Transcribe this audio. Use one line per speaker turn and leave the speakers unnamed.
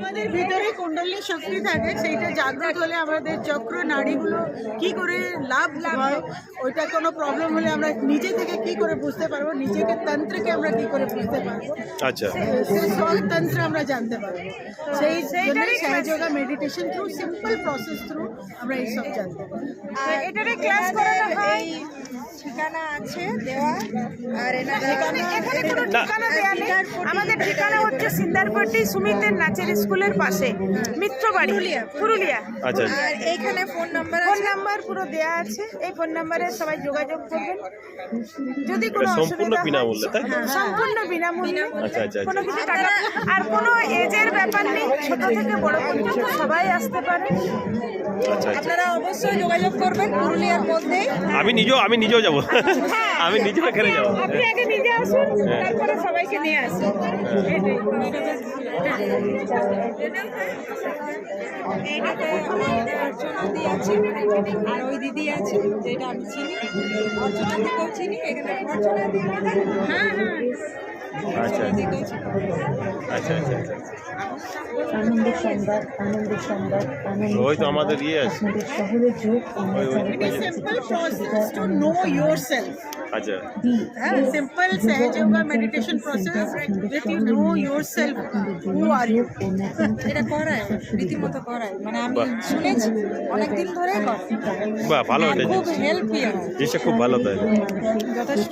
আমাদের ভিতরে কুণ্ডলী শক্তি থাকে, সেইটা জাগ্রত হলে আমাদের চক্র নাড়িগুলো কি করে লাভ হয়, ওইটা কোনো প্রবলেম হলে আমরা নিজে থেকে কি করে বুঝতে পারবো, নিজেকে তন্ত্রকে আমরা কি করে বুঝতে পারবো,
আচ্ছা
সেই স্বতন্ত্র আমরা জানতে পারবো। সেই জন্য সহযোগা meditation through simple process through আমরা এইসব জানতে পারবো।
আর এটারে ক্লাস করানো হয়, ঠিকানা আছে দেওয়া, আর এখানে কোনো ঠিকানা দেওয়া নেই। আমাদের ঠিকানা হচ্ছে সিন্দারপট্টি সুমিতের নাচের স্কুলের পাশে, মিত্রবাড়ি, পুরুলিয়া।
আচ্ছা
আর এইখানে ফোন নাম্বার পুরো দেয়া আছে, এই ফোন নাম্বারে সবাই যোগাযোগ করবেন যদি কোনো
সম্পূর্ণ বিনামূল্যে, তাই তো?
সম্পূর্ণ বিনামূল্যে,
আচ্ছা আচ্ছা
কোনো
আচ্ছা
কিছু টাকা আর কোনো এজের ব্যাপার নেই, ছোট থেকে বড় পর্যন্ত সবাই আসতে পারে।
আচ্ছা আচ্ছা।
আপনারা অবশ্যই যোগাযোগ করবেন পুরুলিয়ার মধ্যেই।
আমি নিজেও যাবো, আমি নিজেও এখানে যাবো।
আপনি আগে নিজে আসুন, তারপরে সবাইকে নিয়ে আসুন। এইটাতে অর্চনা দি আছে আর ওই দিদি আছে যেটা আমি চিনি, অর্চনা দিকেও চিনি, এখানে অর্চনা দি। হ্যাঁ
আচ্ছা আচ্ছা আচ্ছা আচ্ছা।
আনন্দের সংবাদ, আনন্দের সংবাদ, আনন্দ।
ওই তো আমাদের ইয়ে আছে,
আপনাদের শহরের যোগ
It is simple process to know yourself.
আচ্ছা
Simple Sahaja meditation process that you know yourself. Who are you?
এটা করায়, রীতিমতো করায়, মানে আমি শুনেছি অনেকদিন ধরে করে।
বাহ, ভালো এটা
খুব হেল্প
জিনিসটা খুব ভালো তাই।
যথেষ্ট।